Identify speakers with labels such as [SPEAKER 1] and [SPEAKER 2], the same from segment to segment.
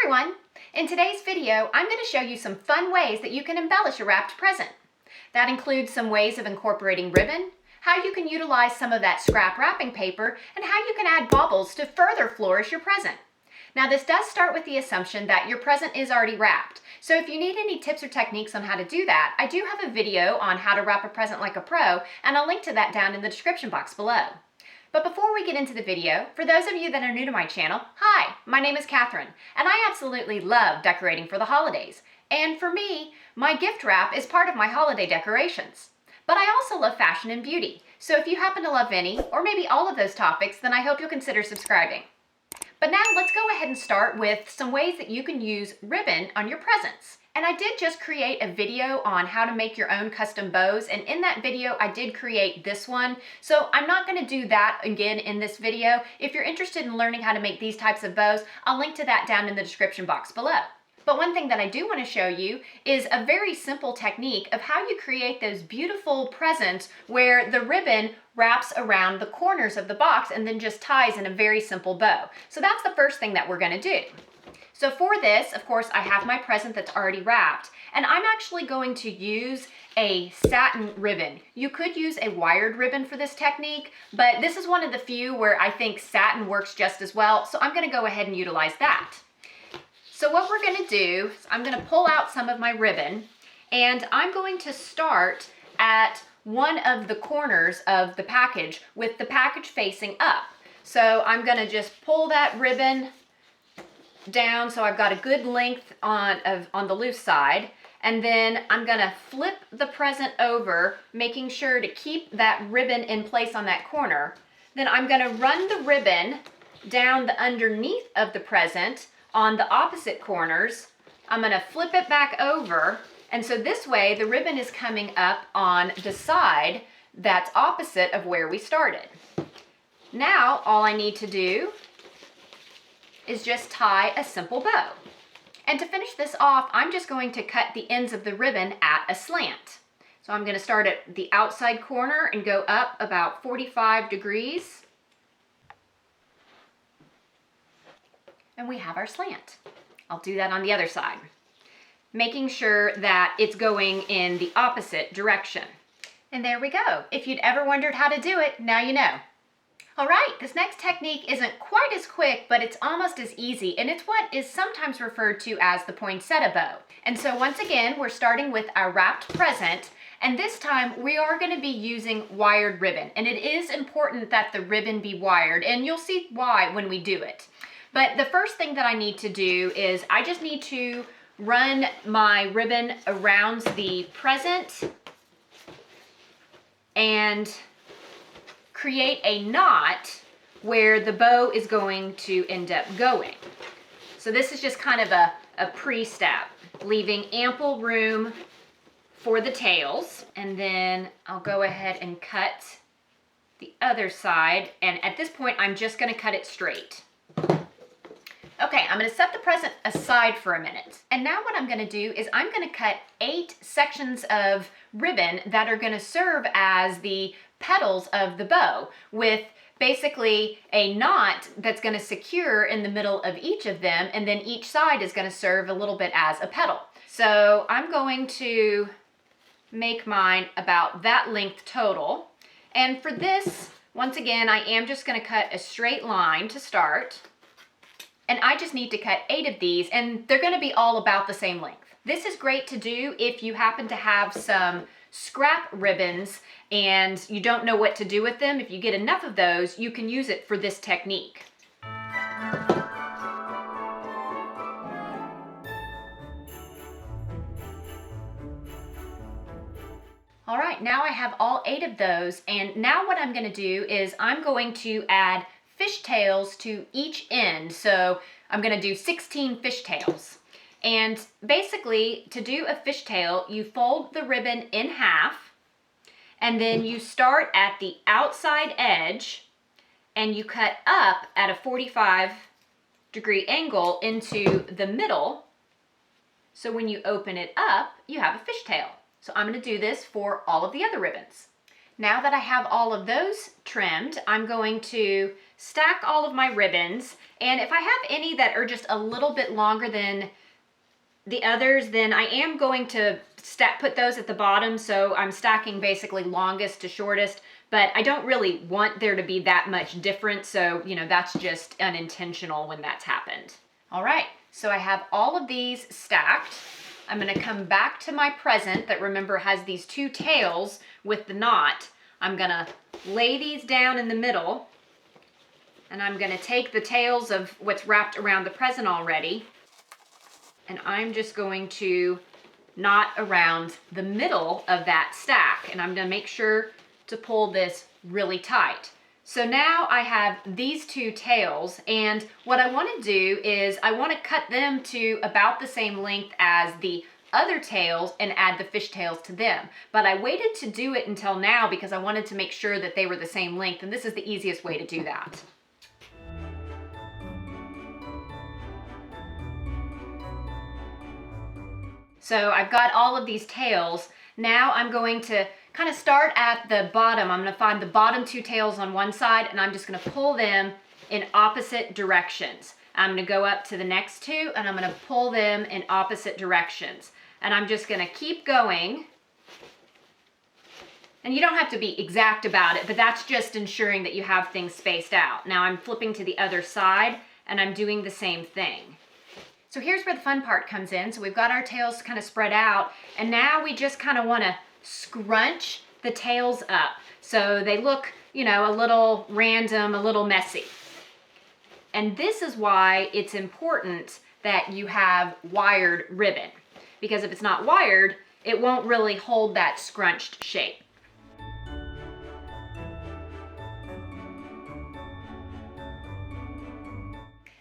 [SPEAKER 1] everyone! In today's video, I'm going to show you some fun ways that you can embellish a wrapped present. That includes some ways of incorporating ribbon, how you can utilize some of that scrap wrapping paper, and how you can add baubles to further flourish your present. Now this does start with the assumption that your present is already wrapped. So if you need any tips or techniques on how to do that, I do have a video on how to wrap a present like a pro, and I'll link to that down in the description box below. But before we get into the video, for those of you that are new to my channel, hi, my name is Catherine, and I absolutely love decorating for the holidays. And for me, my gift wrap is part of my holiday decorations. But I also love fashion and beauty, so if you happen to love any, or maybe all of those topics, then I hope you'll consider subscribing. But now let's go ahead and start with some ways that you can use ribbon on your presents. And I did just create a video on how to make your own custom bows, and in that video I did create this one. So I'm not going to do that again in this video. If you're interested in learning how to make these types of bows, I'll link to that down in the description box below. But one thing that I do want to show you is a very simple technique of how you create those beautiful presents where the ribbon wraps around the corners of the box and then just ties in a very simple bow. So that's the first thing that we're going to do. So for this, of course, I have my present that's already wrapped, and I'm actually going to use a satin ribbon. You could use a wired ribbon for this technique, but this is one of the few where I think satin works just as well, so I'm going to go ahead and utilize that. So what we're going to do is I'm going to pull out some of my ribbon, and I'm going to start at one of the corners of the package with the package facing up. So I'm going to just pull that ribbon down so I've got a good length on the loose side, and then I'm gonna flip the present over, making sure to keep that ribbon in place on that corner. Then I'm gonna run the ribbon down the underneath of the present on the opposite corners. I'm gonna flip it back over, and so this way the ribbon is coming up on the side that's opposite of where we started. Now all I need to do is just tie a simple bow. And to finish this off, I'm just going to cut the ends of the ribbon at a slant. So I'm going to start at the outside corner and go up about 45 degrees. And we have our slant. I'll do that on the other side, making sure that it's going in the opposite direction. And there we go. If you'd ever wondered how to do it, now you know. All right, this next technique isn't quite as quick, but it's almost as easy, and it's what is sometimes referred to as the poinsettia bow. And so once again, we're starting with our wrapped present, and this time we are going to be using wired ribbon. And it is important that the ribbon be wired, and you'll see why when we do it. But the first thing that I need to do is I just need to run my ribbon around the present and create a knot where the bow is going to end up going. So this is just kind of a pre-step, leaving ample room for the tails. And then I'll go ahead and cut the other side. And at this point, I'm just going to cut it straight. Okay, I'm going to set the present aside for a minute. And now what I'm going to do is I'm going to cut 8 sections of ribbon that are going to serve as the petals of the bow, with basically a knot that's going to secure in the middle of each of them, and then each side is going to serve a little bit as a petal. So I'm going to make mine about that length total. And for this, once again, I am just going to cut a straight line to start. And I just need to cut 8 of these, and they're going to be all about the same length. This is great to do if you happen to have some scrap ribbons and you don't know what to do with them. If you get enough of those, you can use it for this technique. All right, now I have all 8 of those, and now what I'm going to do is I'm going to add fishtails to each end. So I'm going to do 16 fishtails. And basically, to do a fishtail, you fold the ribbon in half, and then you start at the outside edge, and you cut up at a 45-degree angle into the middle. So when you open it up, you have a fishtail. So I'm going to do this for all of the other ribbons. Now that I have all of those trimmed, I'm going to stack all of my ribbons, and if I have any that are just a little bit longer than the others, then I am going to put those at the bottom, so I'm stacking basically longest to shortest, but I don't really want there to be that much difference, so that's just unintentional when that's happened. All right, so I have all of these stacked. I'm gonna come back to my present that, remember, has these two tails with the knot. I'm gonna lay these down in the middle, and I'm gonna take the tails of what's wrapped around the present already, and I'm just going to knot around the middle of that stack, and I'm gonna make sure to pull this really tight. So now I have these two tails, and what I want to do is I want to cut them to about the same length as the other tails and add the fishtails to them. But I waited to do it until now because I wanted to make sure that they were the same length, and this is the easiest way to do that. So I've got all of these tails. Now I'm going to kind of start at the bottom. I'm going to find the bottom two tails on one side, and I'm just going to pull them in opposite directions. I'm going to go up to the next two, and I'm going to pull them in opposite directions. And I'm just going to keep going. And you don't have to be exact about it, but that's just ensuring that you have things spaced out. Now I'm flipping to the other side, and I'm doing the same thing. So here's where the fun part comes in. So we've got our tails kind of spread out, and now we just kind of want to scrunch the tails up so they look, a little random, a little messy. And this is why it's important that you have wired ribbon, because if it's not wired, it won't really hold that scrunched shape.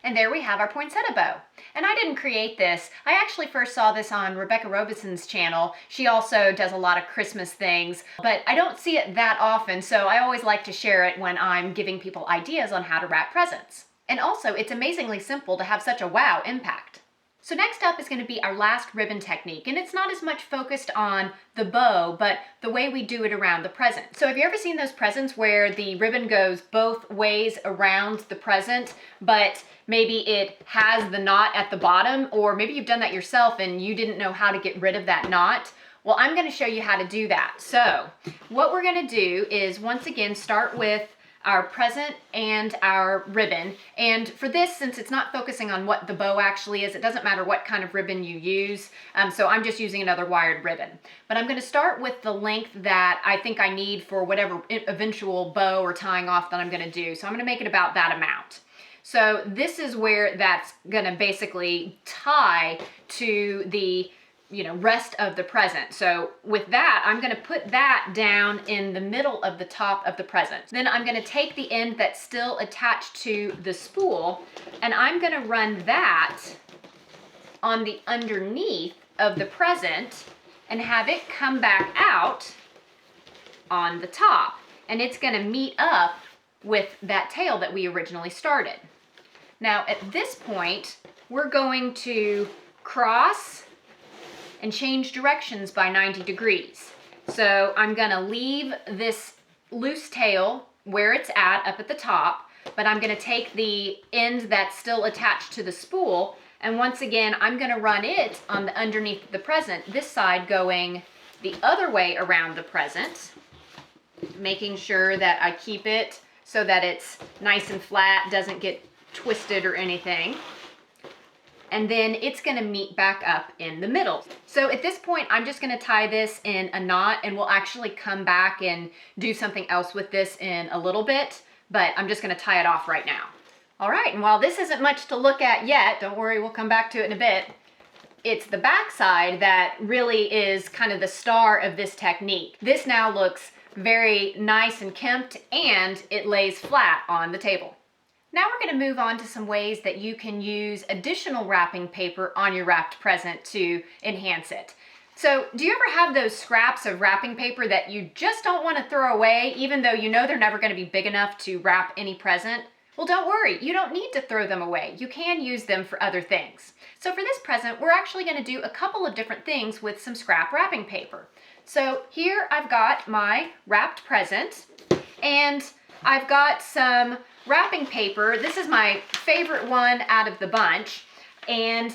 [SPEAKER 1] And there we have our poinsettia bow. And I didn't create this. I actually first saw this on Rebecca Robison's channel. She also does a lot of Christmas things, but I don't see it that often, so I always like to share it when I'm giving people ideas on how to wrap presents. And also, it's amazingly simple to have such a wow impact. So next up is going to be our last ribbon technique, and it's not as much focused on the bow, but the way we do it around the present. So have you ever seen those presents where the ribbon goes both ways around the present, but maybe it has the knot at the bottom, or maybe you've done that yourself and you didn't know how to get rid of that knot? Well, I'm going to show you how to do that. So what we're going to do is, once again, start with our present and our ribbon. And for this, since it's not focusing on what the bow actually is, it doesn't matter what kind of ribbon you use. So I'm just using another wired ribbon. But I'm going to start with the length that I think I need for whatever eventual bow or tying off that I'm going to do. So I'm going to make it about that amount. So this is where that's going to basically tie to the rest of the present. So with that, I'm going to put that down in the middle of the top of the present. Then I'm going to take the end that's still attached to the spool, and I'm going to run that on the underneath of the present and have it come back out on the top. And it's going to meet up with that tail that we originally started. Now at this point, we're going to cross and change directions by 90 degrees. So I'm gonna leave this loose tail where it's at, up at the top, but I'm gonna take the end that's still attached to the spool, and once again, I'm gonna run it on the underneath the present, this side going the other way around the present, making sure that I keep it so that it's nice and flat, doesn't get twisted or anything. And then it's going to meet back up in the middle. So at this point, I'm just going to tie this in a knot, and we'll actually come back and do something else with this in a little bit, but I'm just going to tie it off right now. All right, and while this isn't much to look at yet, don't worry, we'll come back to it in a bit. It's the back side that really is kind of the star of this technique. This now looks very nice and kempt, and it lays flat on the table. Now we're going to move on to some ways that you can use additional wrapping paper on your wrapped present to enhance it. So do you ever have those scraps of wrapping paper that you just don't want to throw away, even though you know they're never going to be big enough to wrap any present? Well, don't worry, you don't need to throw them away. You can use them for other things. So for this present, we're actually going to do a couple of different things with some scrap wrapping paper. So here I've got my wrapped present, and I've got some wrapping paper. This is my favorite one out of the bunch, and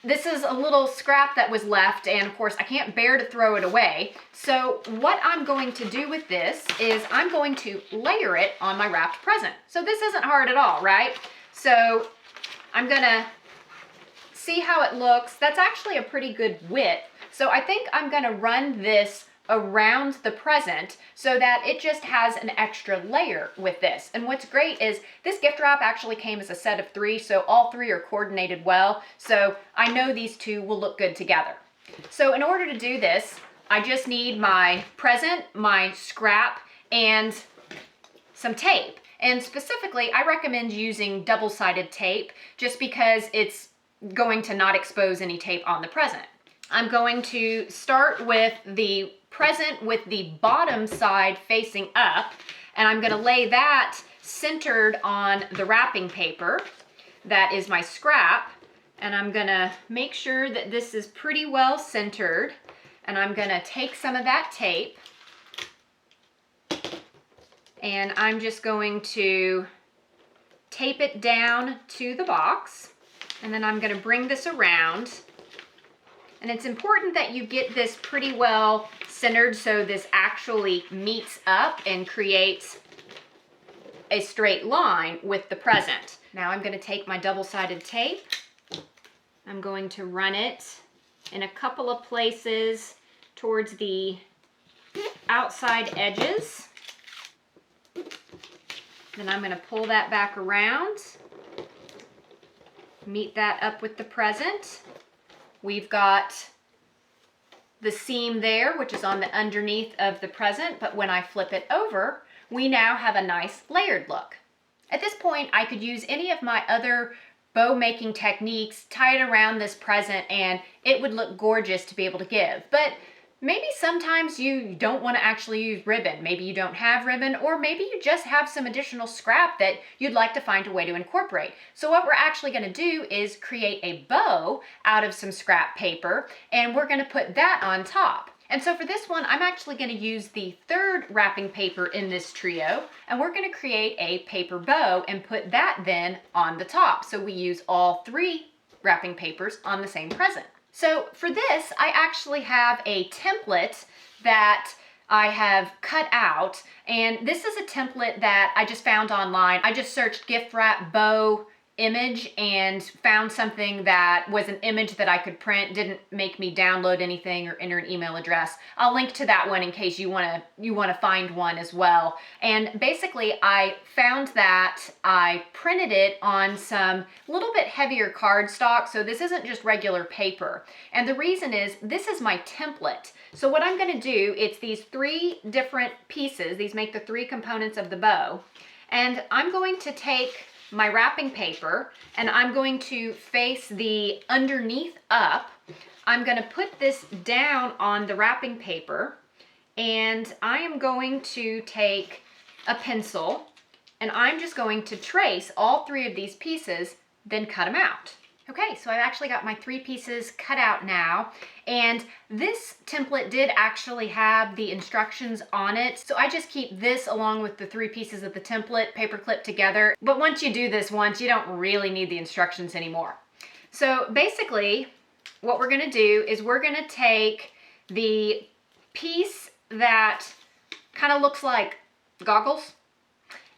[SPEAKER 1] this is a little scrap that was left, and of course I can't bear to throw it away. So what I'm going to do with this is I'm going to layer it on my wrapped present. So this isn't hard at all, right? So I'm gonna see how it looks. That's actually a pretty good width. So I think I'm gonna run this around the present so that it just has an extra layer with this. And what's great is this gift wrap actually came as a set of 3, so all 3 are coordinated well. So I know these 2 will look good together. So in order to do this, I just need my present, my scrap, and some tape. And specifically, I recommend using double-sided tape just because it's going to not expose any tape on the present. I'm going to start with the present with the bottom side facing up, and I'm going to lay that centered on the wrapping paper. That is my scrap, and I'm going to make sure that this is pretty well centered, and I'm going to take some of that tape, and I'm just going to tape it down to the box, and then I'm going to bring this around. And it's important that you get this pretty well centered so this actually meets up and creates a straight line with the present. Now I'm going to take my double-sided tape. I'm going to run it in a couple of places towards the outside edges. Then I'm going to pull that back around, meet that up with the present. We've got the seam there, which is on the underneath of the present, but when I flip it over, we now have a nice layered look. At this point, I could use any of my other bow making techniques, tie it around this present, and it would look gorgeous to be able to give. But maybe sometimes you don't want to actually use ribbon. Maybe you don't have ribbon, or maybe you just have some additional scrap that you'd like to find a way to incorporate. So what we're actually going to do is create a bow out of some scrap paper, and we're going to put that on top. And so for this one, I'm actually going to use the 3rd wrapping paper in this trio, and we're going to create a paper bow and put that then on the top. So we use all 3 wrapping papers on the same present. So for this, I actually have a template that I have cut out, and this is a template that I just found online. I just searched gift wrap bow image and found something that was an image that I could print, didn't make me download anything or enter an email address. I'll link to that one in case you want to find one as well. And basically I found that, I printed it on some little bit heavier cardstock, so this isn't just regular paper. And the reason is this is my template. So what I'm going to do, it's these 3 different pieces. These make the 3 components of the bow. And I'm going to take my wrapping paper and I'm going to face the underneath up. I'm going to put this down on the wrapping paper, and I am going to take a pencil and I'm just going to trace all 3 of these pieces, then cut them out. Okay, so I've actually got my 3 pieces cut out now, and this template did actually have the instructions on it, so I just keep this along with the 3 pieces of the template paper clipped together. But once you do this once, you don't really need the instructions anymore. So basically, what we're gonna do is we're gonna take the piece that kind of looks like goggles,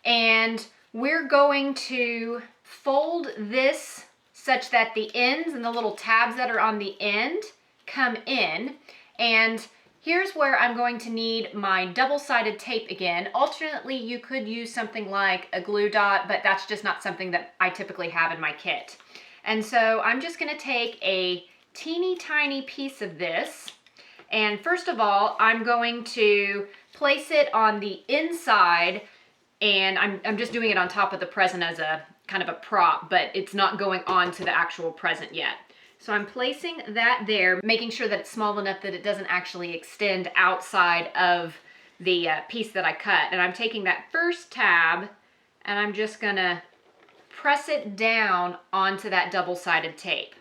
[SPEAKER 1] and we're going to fold this such that the ends and the little tabs that are on the end come in. And here's where I'm going to need my double-sided tape again. Alternately, you could use something like a glue dot, but that's just not something that I typically have in my kit. And so I'm just gonna take a teeny tiny piece of this, and first of all, I'm going to place it on the inside, and I'm just doing it on top of the present as a kind of a prop, but it's not going on to the actual present yet. So I'm placing that there, making sure that it's small enough that it doesn't actually extend outside of the piece that I cut. And I'm taking that first tab and I'm just gonna press it down onto that double-sided tape.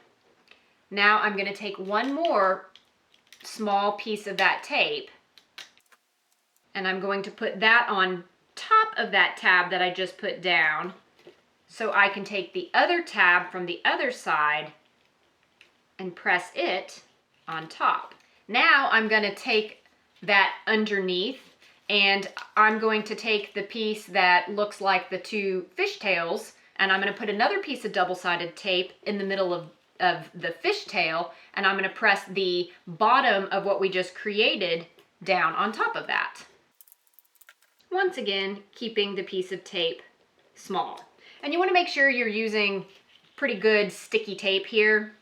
[SPEAKER 1] Now I'm gonna take one more small piece of that tape and I'm going to put that on top of that tab that I just put down so I can take the other tab from the other side and press it on top. Now I'm going to take that underneath, and I'm going to take the piece that looks like the two fishtails, and I'm going to put another piece of double-sided tape in the middle of the fishtail, and I'm going to press the bottom of what we just created down on top of that. Once again, keeping the piece of tape small. And you want to make sure you're using pretty good sticky tape here,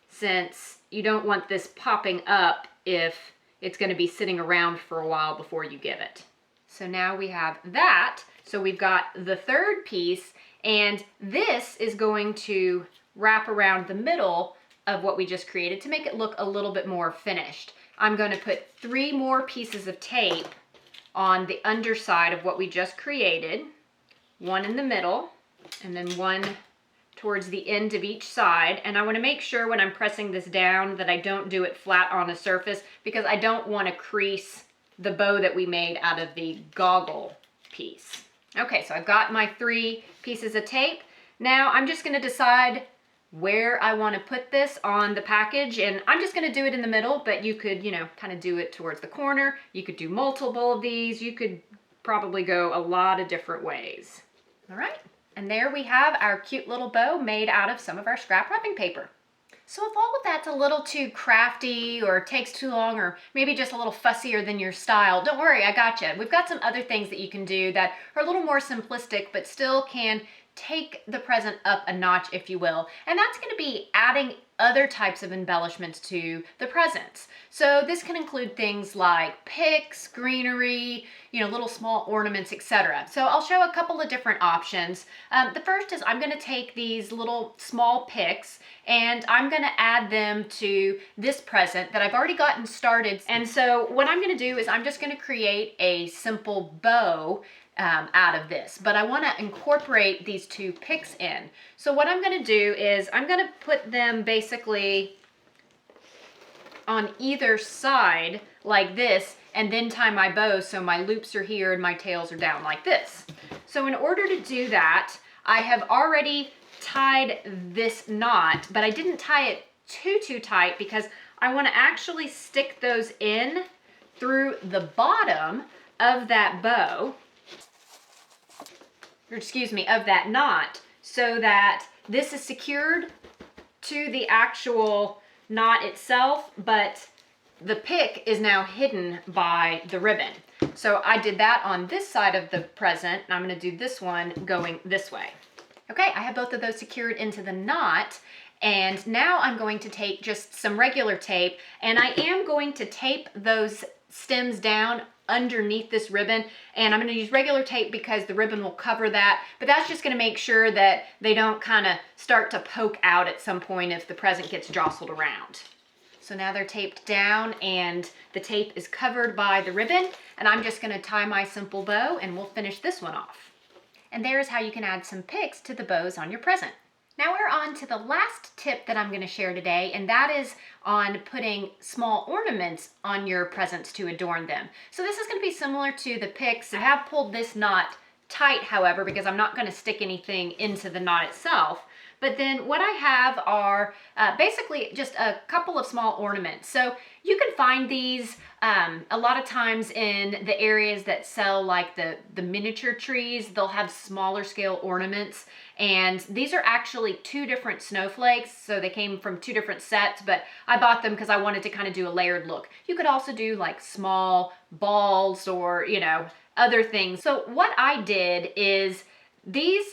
[SPEAKER 1] since you don't want this popping up if it's going to be sitting around for a while before you give it. So now we have that. So we've got the third piece, and this is going to wrap around the middle of what we just created to make it look a little bit more finished. I'm going to put 3 more pieces of tape on the underside of what we just created, one in the middle, and then one towards the end of each side. And I want to make sure when I'm pressing this down that I don't do it flat on a surface, because I don't want to crease the bow that we made out of the goggle piece. Okay, so I've got my 3 pieces of tape. Now I'm just going to decide where I want to put this on the package, and I'm just going to do it in the middle, but you could, you know, kind of do it towards the corner. You could do multiple of these. You could probably go a lot of different ways. All right, and there we have our cute little bow made out of some of our scrap wrapping paper. So if all of that's a little too crafty or takes too long or maybe just a little fussier than your style, don't worry, I got you. We've got some other things that you can do that are a little more simplistic but still can take the present up a notch, if you will. And that's going to be adding other types of embellishments to the presents. So this can include things like picks, greenery, you know, little small ornaments, etc. So I'll show a couple of different options. The first is I'm going to take these little small picks and I'm going to add them to this present that I've already gotten started. And so what I'm going to do is I'm just going to create a simple bow out of this, but I want to incorporate these 2 picks in. So what I'm going to do is I'm going to put them basically on either side like this, and then tie my bow so my loops are here and my tails are down like this. So in order to do that, I have already tied this knot, but I didn't tie it too tight because I want to actually stick those in through the bottom of that bow, or excuse me, of that knot, so that this is secured to the actual knot itself, but the pick is now hidden by the ribbon. So I did that on this side of the present, and I'm going to do this one going this way. Okay, I have both of those secured into the knot, and now I'm going to take just some regular tape, and I am going to tape those stems down underneath this ribbon, and I'm going to use regular tape because the ribbon will cover that, but that's just going to make sure that they don't kind of start to poke out at some point if the present gets jostled around. So now they're taped down and the tape is covered by the ribbon, and I'm just going to tie my simple bow and we'll finish this one off. And there's how you can add some picks to the bows on your present. Now we're on to the last tip that I'm going to share today, and that is on putting small ornaments on your presents to adorn them. So this is going to be similar to the picks. I have pulled this knot tight, however, because I'm not going to stick anything into the knot itself. But then what I have are basically just a couple of small ornaments. So you can find these a lot of times in the areas that sell like the miniature trees. They'll have smaller scale ornaments. And these are actually 2 different snowflakes. So they came from 2 different sets, but I bought them because I wanted to kind of do a layered look. You could also do like small balls or, you know, other things. So what I did is these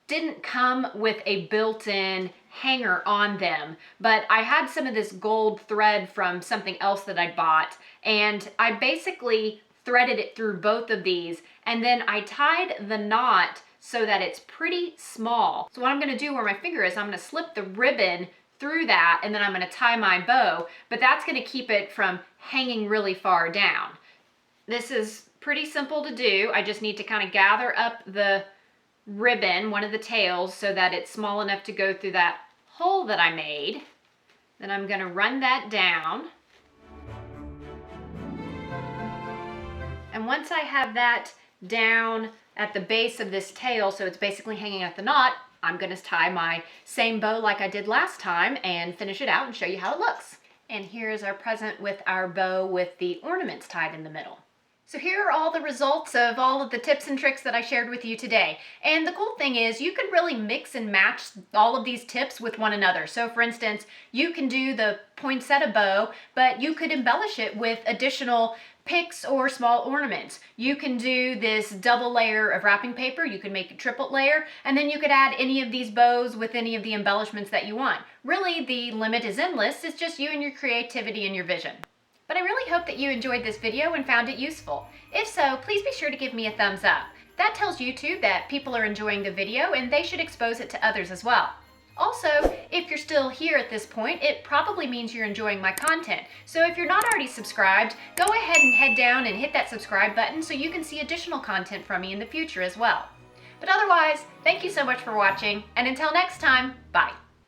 [SPEAKER 1] didn't come with a built-in hanger on them, but I had some of this gold thread from something else that I bought, and I basically threaded it through both of these, and then I tied the knot so that it's pretty small. So what I'm going to do where my finger is, I'm going to slip the ribbon through that, and then I'm going to tie my bow, but that's going to keep it from hanging really far down. This is pretty simple to do. I just need to kind of gather up the ribbon, one of the tails, so that it's small enough to go through that hole that I made. Then I'm going to run that down. And once I have that down at the base of this tail, so it's basically hanging at the knot, I'm going to tie my same bow like I did last time and finish it out and show you how it looks. And here's our present with our bow with the ornaments tied in the middle. So here are all the results of all of the tips and tricks that I shared with you today. And the cool thing is you can really mix and match all of these tips with one another. So for instance, you can do the poinsettia bow, but you could embellish it with additional picks or small ornaments. You can do this double layer of wrapping paper, you can make a triplet layer, and then you could add any of these bows with any of the embellishments that you want. Really, the limit is endless. It's just you and your creativity and your vision. But I really hope that you enjoyed this video and found it useful. If so, please be sure to give me a thumbs up. That tells YouTube that people are enjoying the video and they should expose it to others as well. Also, if you're still here at this point, it probably means you're enjoying my content. So if you're not already subscribed, go ahead and head down and hit that subscribe button so you can see additional content from me in the future as well. But otherwise, thank you so much for watching, and until next time, bye.